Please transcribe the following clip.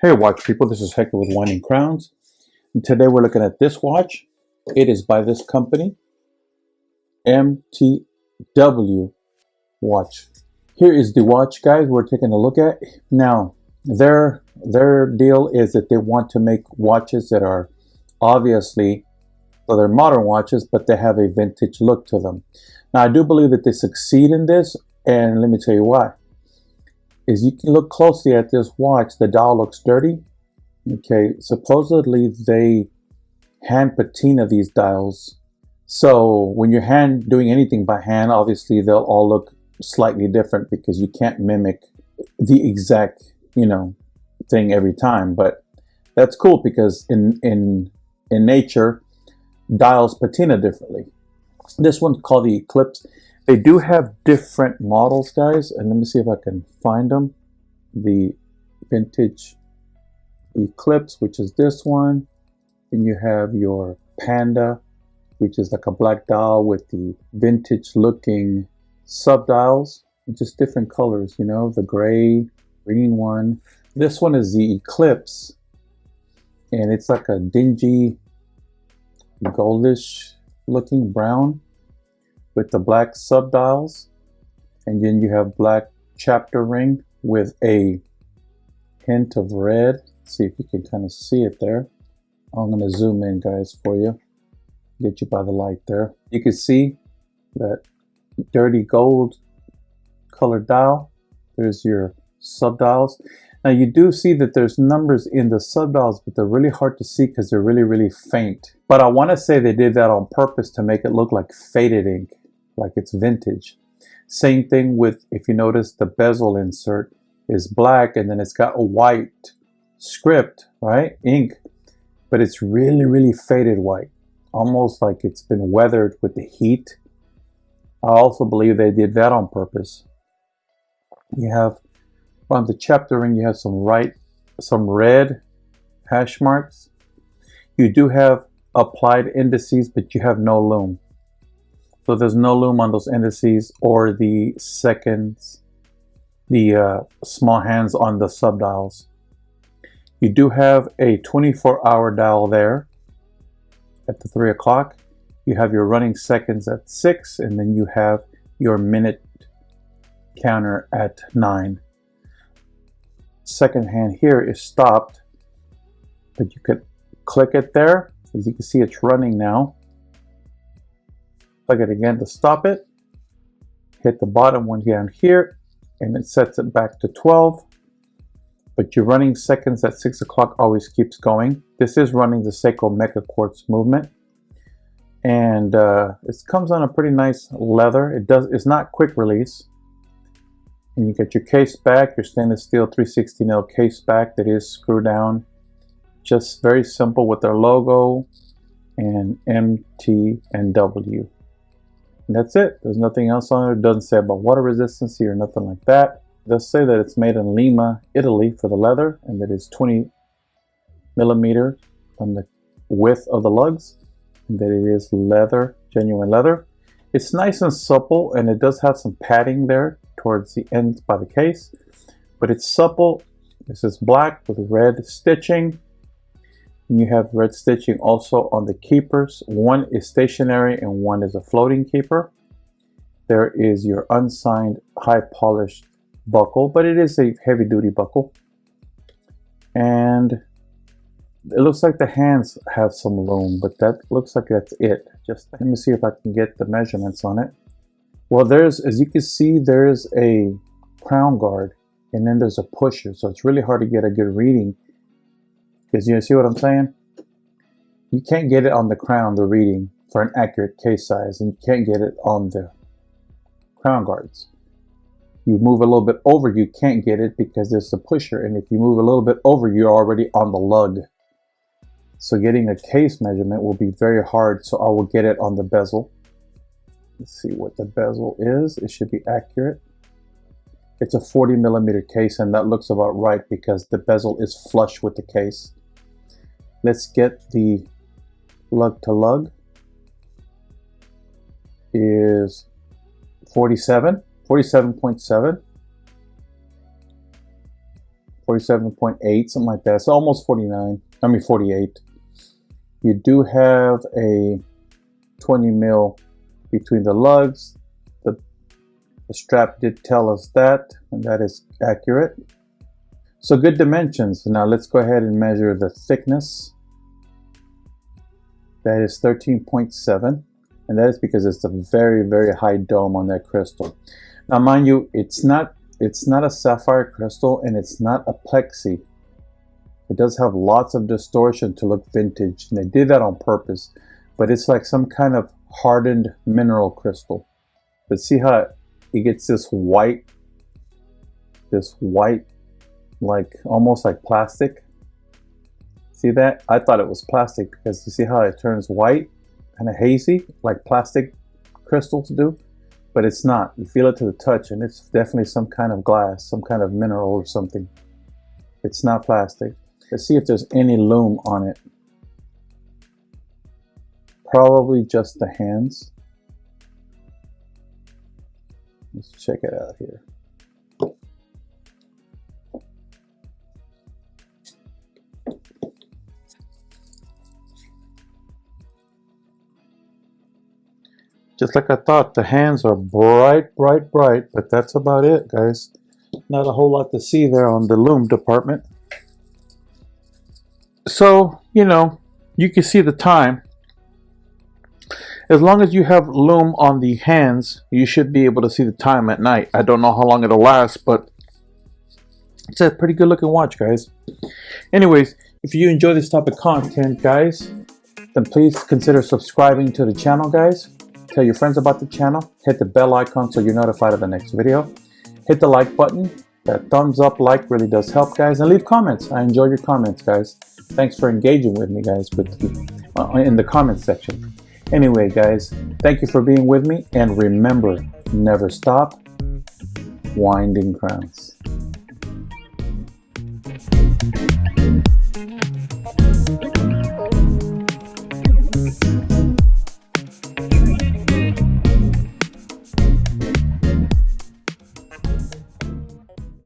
Hey watch people, this is Hector with Winding Crowns, and today we're looking at this watch. It is by this company, MT&W watch. Here is the watch, guys, we're taking a look at. Now, their deal is that they want to make watches that are obviously, well, they're modern watches, but they have a vintage look to them. Now, I do believe that they succeed in this, and let me tell you why. Is you can look closely at this watch, the dial looks dirty. Okay, supposedly they hand patina these dials. So when you're doing anything by hand, obviously they'll all look slightly different because you can't mimic the exact, thing every time. But that's cool because in nature, dials patina differently. This one's called the Eclipse. They do have different models, guys, and let me see if I can find them. The vintage Eclipse, which is this one. Then you have your Panda, which is like a black dial with the vintage looking sub dials, just different colors, the gray, green one. This one is the Eclipse, and it's like a dingy, goldish looking brown with the black sub dials, and then you have black chapter ring with a hint of red. Let's see if you can kind of see it there. I'm going to zoom in, guys, for you, get you by the light there. You can see that dirty gold colored dial. There's your sub dials. Now you do see that there's numbers in the sub dials, but they're really hard to see because they're really faint. But I want to say they did that on purpose to make it look like faded ink, like it's vintage. Same thing with, if you notice, the bezel insert is black and then it's got a white script, right? Ink, but it's really faded white, almost like it's been weathered with the heat. I also believe they did that on purpose. You have on the chapter ring, you have some red hash marks. You do have applied indices, but you have no lume. So there's no lume on those indices or the seconds, the small hands on the sub dials. You do have a 24-hour dial there at the 3 o'clock. You have your running seconds at 6, and then you have your minute counter at 9. Second hand here is stopped, but you could click it there. As you can see, it's running now. Click it again to stop it. Hit the bottom one down here, and it sets it back to 12. But your running seconds at 6 o'clock always keeps going. This is running the Seiko Mecha Quartz movement, and it comes on a pretty nice leather. It's not quick release. And you get your case back, your stainless steel 316L case back that is screw down. Just very simple with their logo and MT&W. And that's it. There's nothing else on it. It doesn't say about water resistance or nothing like that. It does say that it's made in Lima, Italy for the leather, and that it's 20 millimeters on the width of the lugs, and that it is leather, genuine leather. It's nice and supple, and it does have some padding there towards the ends by the case, but it's supple. This is black with red stitching. And you have red stitching also on the keepers. One is stationary and one is a floating keeper. There is your unsigned high polished buckle, but it is a heavy duty buckle. And it looks like the hands have some lume, but that looks like that's it. Just let me see if I can get the measurements on it. Well, as you can see, there's a crown guard and then there's a pusher. So it's really hard to get a good reading. Because you see what I'm saying? You can't get it on the crown, the reading, for an accurate case size, and you can't get it on the crown guards. You move a little bit over, you can't get it because there's a pusher, and if you move a little bit over, you're already on the lug. So getting a case measurement will be very hard, so I will get it on the bezel. Let's see what the bezel is. It should be accurate. It's a 40 millimeter case, and that looks about right because the bezel is flush with the case. Let's get the lug to lug. Is 47. 47.7. 47.8, something like that. So almost 49, I mean 48. You do have a 20 mil between the lugs. The strap did tell us that, and that is accurate. So good dimensions. Now let's go ahead and measure the thickness. That is 13.7, and that is because it's a very, very high dome on that crystal. Now mind you, it's not a sapphire crystal, and it's not a plexi. It does have lots of distortion to look vintage, and they did that on purpose, but it's like some kind of hardened mineral crystal. But see how it gets this white, like almost like plastic. See that? I thought it was plastic because you see how it turns white, kind of hazy, like plastic crystals do, but it's not. You feel it to the touch, and it's definitely some kind of glass, some kind of mineral or something. It's not plastic. Let's see if there's any lume on it. Probably just the hands. Let's check it out here. Just like I thought, the hands are bright, bright, bright, but that's about it, guys. Not a whole lot to see there on the lume department. So, you know, you can see the time. As long as you have lume on the hands, you should be able to see the time at night. I don't know how long it'll last, but it's a pretty good looking watch, guys. Anyways, if you enjoy this type of content, guys, then please consider subscribing to the channel, guys. Tell your friends about the channel. Hit the bell icon so you're notified of the next video. Hit the like button. That thumbs up like really does help, guys. And leave comments. I enjoy your comments, guys. Thanks for engaging with me, guys, in the comment section. Anyway, guys, thank you for being with me. And remember, never stop winding crowns.